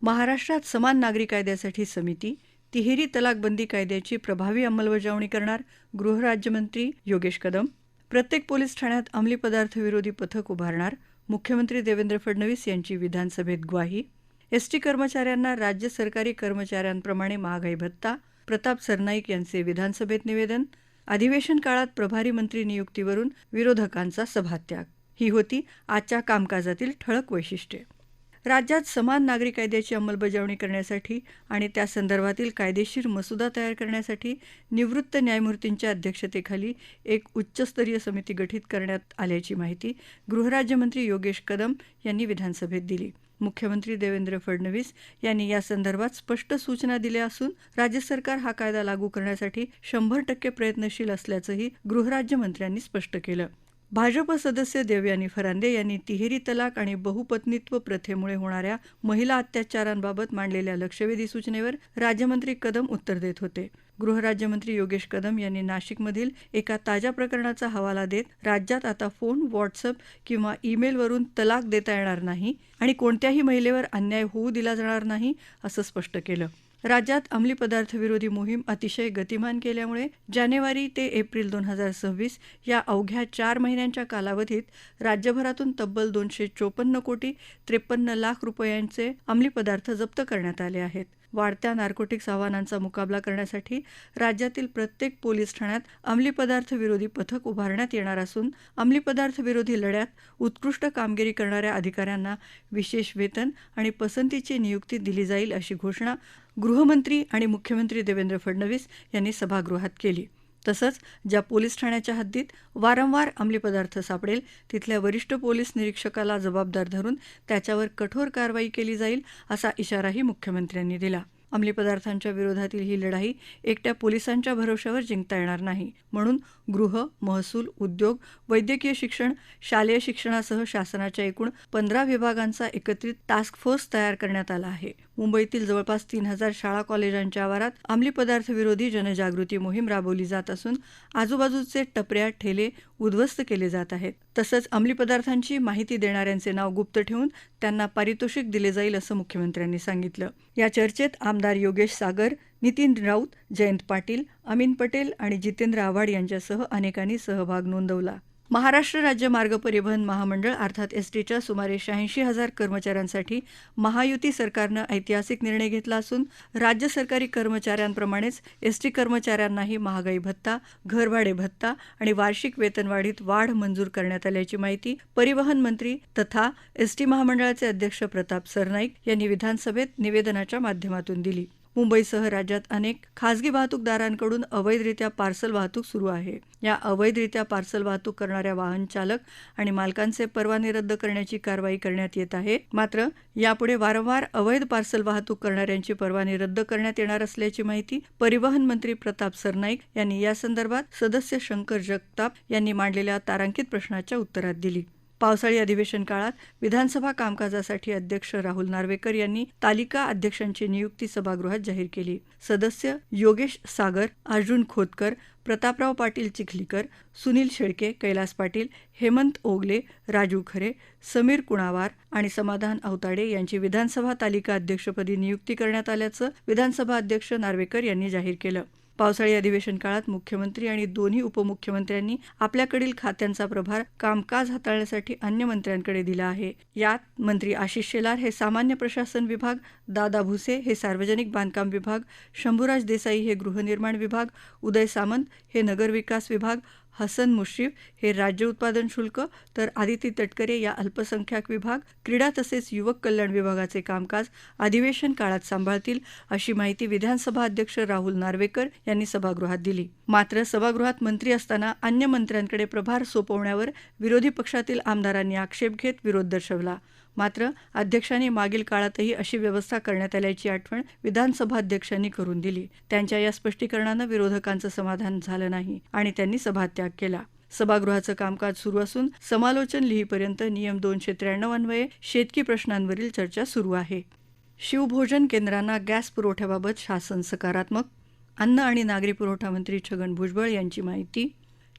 महाराष्ट्रात समान नागरी कायद्यासाठी समिती, तिहेरी तलाक बंदी कायद्याची प्रभावी अंमलबजावणी करणार गृहराज्यमंत्री योगेश कदम. प्रत्येक पोलीस ठाण्यात अंमली पदार्थ विरोधी पथक उभारणार मुख्यमंत्री देवेंद्र फडणवीस यांची विधानसभेत ग्वाही. एसटी कर्मचाऱ्यांना राज्य सरकारी कर्मचाऱ्यांप्रमाणे महागाई भत्ता, प्रताप सरनाईक यांचे विधानसभेत निवेदन. अधिवेशन काळात प्रभारी मंत्री नियुक्तीवरून विरोधकांचा सभात्याग. ही होती आजच्या कामकाजातील ठळक वैशिष्ट्ये. राज्यात समान नागरी कायद्याची अंमलबजावणी करण्यासाठी आणि त्यासंदर्भातील कायदेशीर मसुदा तयार करण्यासाठी निवृत्त न्यायमूर्तींच्या अध्यक्षतेखाली एक उच्चस्तरीय समिती गठीत करण्यात आल्याची माहिती गृहराज्यमंत्री योगेश कदम यांनी विधानसभेत दिली. मुख्यमंत्री देवेंद्र फडणवीस यांनी यासंदर्भात स्पष्ट सूचना दिल्या असून राज्य सरकार हा कायदा लागू करण्यासाठी 100% प्रयत्नशील असल्याचंही गृहराज्यमंत्र्यांनी स्पष्ट केलं. भाजप सदस्य देवयानी फरांदे यांनी तिहेरी तलाक आणि बहुपत्नीत्व प्रथेमुळे होणाऱ्या महिला अत्याचारांबाबत मांडलेल्या लक्षवेधी सूचनेवर राज्यमंत्री कदम उत्तर देत होते. गृहराज्यमंत्री योगेश कदम यांनी नाशिकमधील एका ताज्या प्रकरणाचा हवाला देत राज्यात आता फोन, व्हॉट्सअप किंवा ईमेलवरून तलाक देता येणार नाही आणि कोणत्याही महिलेवर अन्याय होऊ दिला जाणार नाही असं स्पष्ट केलं. राज्यात अंमली पदार्थ विरोधी मोहीम अतिशय गतिमान केल्यामुळे जानेवारी ते एप्रिल 2026 या अवघ्या 4 महिन्यांच्या कालावधीत राज्यभरातून तब्बल 254 कोटी 53 लाख रुपयांचे अंमली पदार्थ जप्त करण्यात आले आहेत. वाढत्या नार्कोटिक्स आव्हानांचा मुकाबला करण्यासाठी राज्यातील प्रत्येक पोलीस ठाण्यात अंमली पदार्थ विरोधी पथक उभारण्यात येणार असून अंमली पदार्थ विरोधी लढ्यात उत्कृष्ट कामगिरी करणाऱ्या अधिकाऱ्यांना विशेष वेतन आणि पसंतीची नियुक्ती दिली जाईल अशी घोषणा गृहमंत्री आणि मुख्यमंत्री देवेंद्र फडणवीस यांनी सभागृहात केली. तसंच ज्या पोलीस ठाण्याच्या हद्दीत वारंवार अंमली पदार्थ सापडेल तिथल्या वरिष्ठ पोलीस निरीक्षकाला जबाबदार धरून त्याच्यावर कठोर कारवाई केली जाईल असा इशाराही मुख्यमंत्र्यांनी दिला. अंमली पदार्थांच्या विरोधातील ही लढाई एकट्या पोलिसांच्या भरोश्यावर जिंकता येणार नाही. म्हणून गृह, महसूल, उद्योग, वैद्यकीय शिक्षण, शालेय शिक्षणासह शासनाच्या एकूण 15 विभागांचा एकत्रित टास्क फोर्स तयार करण्यात आला आहे. मुंबईतील जवळपास 3000 शाळा कॉलेजांच्या आवारात अंमली पदार्थ विरोधी जनजागृती मोहीम राबवली जात असून आजूबाजूचे टपऱ्या, ठेले उद्ध्वस्त केले जात आहेत. तसंच अंमली पदार्थांची माहिती देणाऱ्यांचे नाव गुप्त ठेवून त्यांना पारितोषिक दिले जाईल असं मुख्यमंत्र्यांनी सांगितलं. या चर्चेत आमदार योगेश सागर, नितीन राऊत, जयंत पाटील, अमीन पटेल आणि जितेंद्र आव्हाड यांच्यासह अनेकांनी सहभाग नोंदवला. महाराष्ट्र राज्य मार्ग परिवहन महामंडळ अर्थात एसटीच्या सुमारे 86,000 कर्मचाऱ्यांसाठी महायुती सरकारनं ऐतिहासिक निर्णय घेतला असून राज्य सरकारी कर्मचाऱ्यांप्रमाणेच एसटी कर्मचाऱ्यांनाही महागाई भत्ता, घरभाडे भत्ता आणि वार्षिक वेतनवाढीत वाढ मंजूर करण्यात आल्याची माहिती परिवहन मंत्री तथा एसटी महामंडळाचे अध्यक्ष प्रताप सरनाईक यांनी विधानसभेत निवेदनाच्या माध्यमातून दिली. मुंबईसह राज्यात अनेक खासगी वाहतूकदारांकडून अवैधरित्या पार्सल वाहतूक सुरू आहे. या अवैधरित्या पार्सल वाहतूक करणाऱ्या वाहन चालक आणि मालकांचे परवाने रद्द करण्याची कारवाई करण्यात येत आहे. मात्र यापुढे वारंवार अवैध पार्सल वाहतूक करणाऱ्यांची परवाने रद्द करण्यात येणार असल्याची माहिती परिवहन मंत्री प्रताप सरनाईक यांनी यासंदर्भात सदस्य शंकर जगताप यांनी मांडलेल्या तारांकित प्रश्नाच्या उत्तरात दिली. पावसाळी अधिवेशन काळात विधानसभा कामकाजासाठी अध्यक्ष राहुल नार्वेकर यांनी तालिका अध्यक्षांची नियुक्ती सभागृहात जाहीर केली. सदस्य योगेश सागर, अर्जुन खोतकर, प्रतापराव पाटील चिखलीकर, सुनील शेळके, कैलास पाटील, हेमंत ओगले, राजू खरे, समीर कुणावार आणि समाधान अवताडे यांची विधानसभा तालिका अध्यक्षपदी नियुक्ती करण्यात आल्याचं विधानसभा अध्यक्ष नार्वेकर यांनी जाहीर केलं. पावसाळी अधिवेशन काळात मुख्यमंत्री आणि दोन्ही उपमुख्यमंत्र्यांनी आपल्याकडील खात्यांचा प्रभार कामकाज हाताळण्यासाठी अन्य मंत्र्यांकडे दिला आहे. यात मंत्री आशिष शेलार हे सामान्य प्रशासन विभाग, दादा भुसे हे सार्वजनिक बांधकाम विभाग, शंभूराज देसाई हे गृहनिर्माण विभाग, उदय सामंत हे नगरविकास विभाग, हसन मुश्रीफ हे राज्य उत्पादन शुल्क तर आदिती तटकरे या अल्पसंख्याक विभाग, क्रीडा तसेच युवक कल्याण विभागाचे कामकाज अधिवेशन काळात सांभाळतील अशी माहिती विधानसभा अध्यक्ष राहुल नार्वेकर यांनी सभागृहात दिली. मात्र सभागृहात मंत्री असताना अन्य मंत्र्यांकडे प्रभार सोपवण्यावर विरोधी पक्षातील आमदारांनी आक्षेप घेत विरोध दर्शवला. मात्र अध्यक्षांनी मागील काळातही अशी व्यवस्था करण्यात आल्याची आठवण विधानसभाध्यक्षांनी करून दिली. त्यांच्या या स्पष्टीकरणानं विरोधकांचं समाधान झालं नाही आणि त्यांनी सभात्याग केला. सभागृहाचं कामकाज सुरू असून समालोचन लिहीपर्यंत नियम 293 अन्वये शेतकी प्रश्नांवरील चर्चा सुरू आहे. शिवभोजन केंद्रांना गॅस पुरवठ्याबाबत शासन सकारात्मक. अन्न आणि नागरी पुरवठा मंत्री छगन भुजबळ यांची माहिती.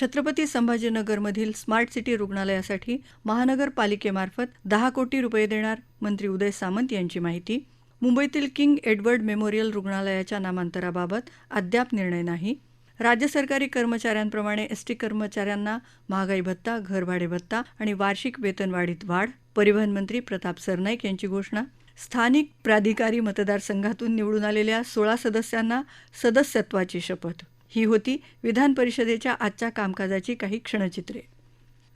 छत्रपती संभाजीनगरमधील स्मार्ट सिटी रुग्णालयासाठी महानगरपालिकेमार्फत 10 कोटी रुपये देणार मंत्री उदय सामंत यांची माहिती. मुंबईतील किंग एडवर्ड मेमोरियल रुग्णालयाच्या नामांतराबाबत अद्याप निर्णय नाही. राज्य सरकारी कर्मचाऱ्यांप्रमाणे एसटी कर्मचाऱ्यांना महागाई भत्ता, घरभाडे भत्ता आणि वार्षिक वेतनवाढीत वाढ. परिवहन मंत्री प्रताप सरनाईक यांची घोषणा. स्थानिक प्राधिकारी मतदारसंघातून निवडून आलेल्या 16 सदस्यांना सदस्यत्वाची शपथ. ही होती विधान परिषदेच्या आजच्या कामकाजाची काही क्षणचित्रे.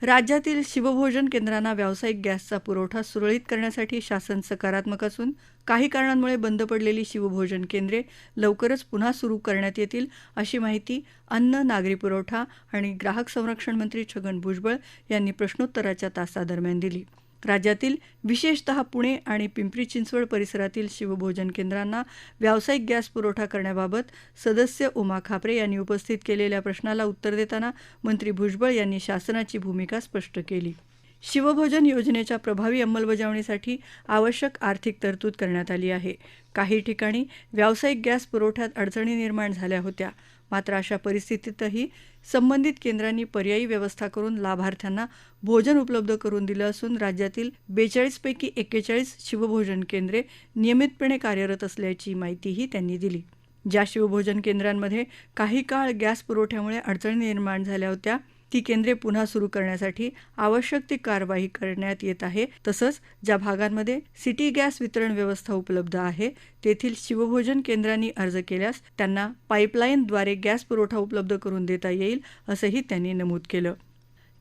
राज्यातील शिवभोजन केंद्रांना व्यावसायिक गॅसचा पुरवठा सुरळीत करण्यासाठी शासन सकारात्मक असून काही कारणांमुळे बंद पडलेली शिवभोजन केंद्रे लवकरच पुन्हा सुरू करण्यात येतील, अशी माहिती अन्न, नागरी पुरवठा आणि ग्राहक संरक्षण मंत्री छगन भुजबळ यांनी प्रश्नोत्तराच्या तासादरम्यान दिली. राज्यातील विशेषतः पुणे आणि पिंपरी चिंचवड परिसरातील शिवभोजन केंद्रांना व्यावसायिक गॅस पुरवठा करण्याबाबत सदस्य उमा खापरे यांनी उपस्थित केलेल्या प्रश्नाला उत्तर देताना मंत्री भुजबळ यांनी शासनाची भूमिका स्पष्ट केली. शिवभोजन योजनेच्या प्रभावी अंमलबजावणीसाठी आवश्यक आर्थिक तरतूद करण्यात आली आहे. काही ठिकाणी व्यावसायिक गॅस पुरवठ्यात अडचणी निर्माण झाल्या होत्या. मात्र अशा परिस्थितीतही संबंधित केंद्रांनी पर्यायी व्यवस्था करून लाभार्थ्यांना भोजन उपलब्ध करून दिलं असून राज्यातील 42 पैकी 41 शिवभोजन केंद्रे नियमितपणे कार्यरत असल्याची माहितीही त्यांनी दिली. ज्या शिवभोजन केंद्रांमध्ये काही काळ गॅस पुरवठ्यामुळे अडचणी निर्माण झाल्या होत्या, ती केंद्रे पुन्हा सुरू करण्यासाठी आवश्यक ती कारवाई करण्यात येत आहे. तसंच ज्या भागांमध्ये सिटी गॅस वितरण व्यवस्था उपलब्ध आहे, तेथील शिवभोजन केंद्रांनी अर्ज केल्यास त्यांना पाईपलाईनद्वारे गॅस पुरवठा उपलब्ध करून देता येईल, असंही त्यांनी नमूद केलं.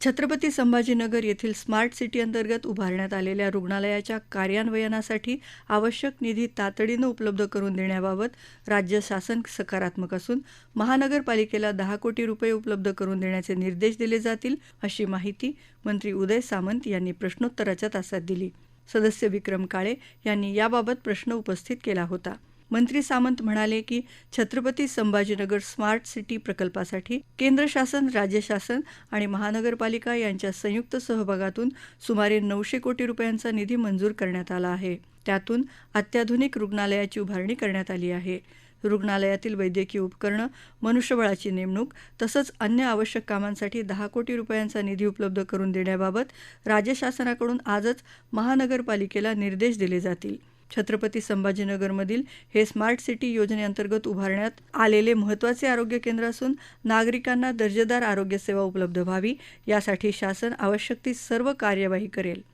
छत्रपती संभाजीनगर येथील स्मार्ट सिटी अंतर्गत उभारण्यात आलेल्या रुग्णालयाच्या कार्यान्वयनासाठी आवश्यक निधी तातडीनं उपलब्ध करून देण्याबाबत राज्य शासन सकारात्मक असून महानगरपालिकेला 10 कोटी रुपये उपलब्ध करून देण्याचे निर्देश दिले जातील, अशी माहिती मंत्री उदय सामंत यांनी प्रश्नोत्तराच्या तासात दिली. सदस्य विक्रम काळे यांनी याबाबत प्रश्न उपस्थित केला होता. मंत्री सामंत म्हणाले की छत्रपती संभाजीनगर स्मार्ट सिटी प्रकल्पासाठी केंद्र शासन, राज्य शासन आणि महानगरपालिका यांच्या संयुक्त सहभागातून सुमारे 900 कोटी रुपयांचा निधी मंजूर करण्यात आला आहे. त्यातून अत्याधुनिक रुग्णालयाची उभारणी करण्यात आली आहे. रुग्णालयातील वैद्यकीय उपकरणं, मनुष्यबळाची नेमणूक तसंच अन्य आवश्यक कामांसाठी 10 कोटी रुपयांचा निधी उपलब्ध करून देण्याबाबत राज्य शासनाकडून आजच महानगरपालिकेला निर्देश दिले जातील. छत्रपती संभाजीनगरमधील हे स्मार्ट सिटी योजनेअंतर्गत उभारण्यात आलेले महत्त्वाचे आरोग्य केंद्र असून नागरिकांना दर्जेदार आरोग्यसेवा उपलब्ध व्हावी, यासाठी शासन आवश्यक ती सर्व कार्यवाही करेल.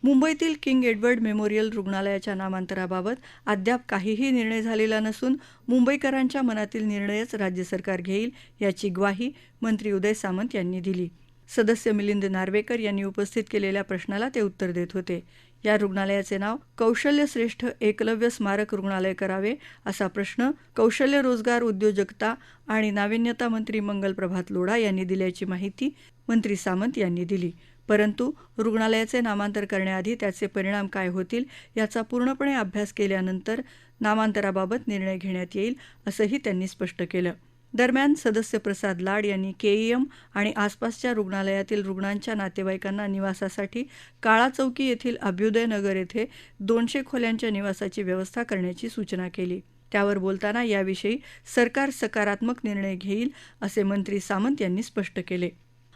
मुंबईतील किंग एडवर्ड मेमोरियल रुग्णालयाच्या नामांतराबाबत अद्याप काहीही निर्णय झालेला नसून मुंबईकरांच्या मनातील निर्णयच राज्य सरकार घेईल, याची ग्वाही मंत्री उदय सामंत यांनी दिली. सदस्य मिलिंद नार्वेकर यांनी उपस्थित केलेल्या प्रश्नाला ते उत्तर देत होते. या रुग्णालयाचे नाव कौशल्यश्रेष्ठ एकलव्य स्मारक रुग्णालय करावे, असा प्रश्न कौशल्य, रोजगार, उद्योजकता आणि नाविन्यता मंत्री मंगल प्रभात लोढा यांनी दिल्याची माहिती मंत्री सामंत यांनी दिली. परंतु रुग्णालयाचे नामांतर करण्याआधी त्याचे परिणाम काय होतील, याचा पूर्णपणे अभ्यास केल्यानंतर नामांतराबाबत निर्णय घेण्यात येईल, असंही त्यांनी स्पष्ट केलं. दरम्यान सदस्य प्रसाद लाड यांनी केईएम आणि आसपासच्या रुग्णालयातील रुग्णांच्या नातेवाईकांना निवासासाठी काळा चौकी येथील अभ्युदय नगर येथे 200 खोल्यांच्या निवासाची व्यवस्था करण्याची सूचना केली. त्यावर बोलताना याविषयी सरकार सकारात्मक निर्णय घेईल, असे मंत्री सामंत यांनी स्पष्ट केले.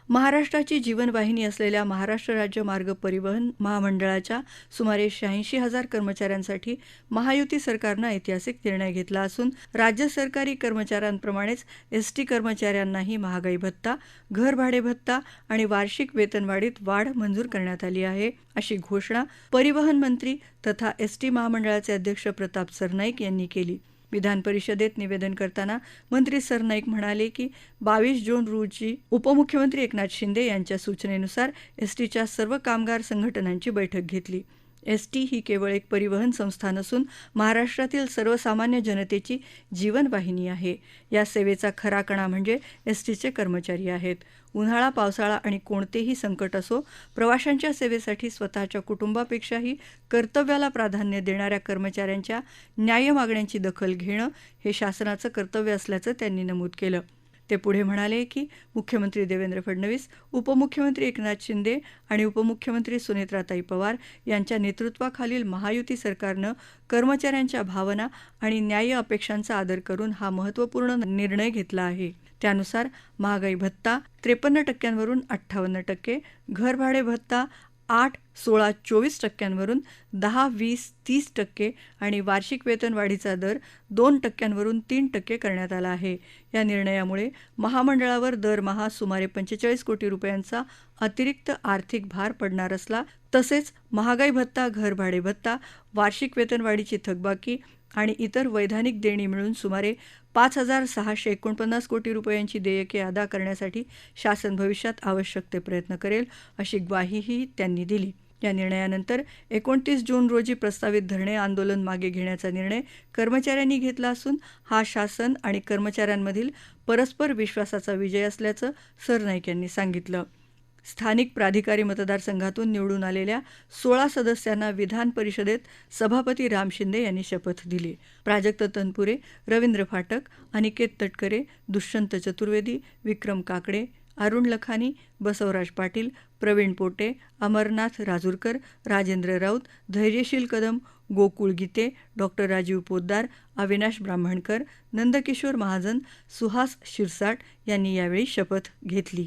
महाराष्ट्राची जीवनवाहिनी असलेल्या महाराष्ट्र राज्य मार्ग परिवहन महामंडळाच्या सुमारे 86,000 कर्मचाऱ्यांसाठी महायुती सरकारनं ऐतिहासिक निर्णय घेतला असून राज्य सरकारी कर्मचाऱ्यांप्रमाणेच एसटी कर्मचाऱ्यांनाही महागाई भत्ता, घरभाडे भत्ता आणि वार्षिक वेतनवाढीत वाढ मंजूर करण्यात आली आहे, अशी घोषणा परिवहन मंत्री तथा एसटी महामंडळाचे अध्यक्ष प्रताप सरनाईक यांनी केली. विधान परिषदेत निवेदन करताना मंत्री सरनाईक म्हणाले की 22 जून रोजी उपमुख्यमंत्री एकनाथ शिंदे यांच्या सूचनेनुसार एसटीच्या सर्व कामगार संघटनांची बैठक घेतली. एसटी ही केवळ एक परिवहन संस्था नसून महाराष्ट्रातील सर्वसामान्य जनतेची जीवनवाहिनी आहे. या सेवेचा खरा कणा म्हणजे एसटीचे कर्मचारी आहेत. उन्हाळा, पावसाळा आणि कोणतेही संकट असो, प्रवाशांच्या सेवेसाठी स्वतःच्या कुटुंबापेक्षाही कर्तव्याला प्राधान्य देणाऱ्या कर्मचाऱ्यांच्या न्याय्य मागण्यांची दखल घेणं हे शासनाचं कर्तव्य असल्याचं त्यांनी नमूद केलं. ते पुढे म्हणाले की मुख्यमंत्री देवेंद्र फडणवीस, उपमुख्यमंत्री एकनाथ शिंदे आणि उपमुख्यमंत्री सुनेत्राताई पवार यांच्या नेतृत्वाखालील महायुती सरकारनं कर्मचाऱ्यांच्या भावना आणि न्याय्य अपेक्षांचा आदर करून हा महत्त्वपूर्ण निर्णय घेतला आहे. त्यानुसार महागाई भत्ता 53% वरून 58%, घरभाडे भत्ता 8 16-24% 10-20-30% आणि वार्षिक वेतन वाढीचा दर 2% 3% करण्यात आला आहे. या निर्णयामुळे महामंडळावर दरमहा सुमारे 45 कोटी रुपयांचा अतिरिक्त आर्थिक भार पडणार असला तसेच महागाई भत्ता, घरभाडे भत्ता, वार्षिक वेतनवाढीची थकबाकी आणि इतर वैधानिक देणी मिळून सुमारे 5,649 कोटी रुपयांची देयके अदा करण्यासाठी शासन भविष्यात आवश्यक ते प्रयत्न करेल अशी ग्वाहीही त्यांनी दिली. या निर्णयानंतर 29 जून रोजी प्रस्तावित धरणे आंदोलन मागे घेण्याचा निर्णय कर्मचाऱ्यांनी घेतला असून हा शासन आणि कर्मचाऱ्यांमधील परस्पर विश्वासाचा विजय असल्याचं सरनाईक यांनी सांगितलं. स्थानिक प्राधिकारी मतदारसंघातून निवडून आलेल्या 16 सदस्यांना विधान परिषदेत सभापती राम शिंदे यांनी शपथ दिली. प्राजक्त तनपुरे, रवींद्र फाटक, अनिकेत तटकरे, दुष्यंत चतुर्वेदी, विक्रम काकडे, अरुण लखानी, बसवराज पाटील, प्रवीण पोटे, अमरनाथ राजूरकर, राजेंद्र राऊत, धैर्यशील कदम, गोकुळ गीते, डॉ. राजीव पोद्दार, अविनाश ब्राह्मणकर, नंदकिशोर महाजन, सुहास शिरसाट यांनी यावेळी शपथ घेतली.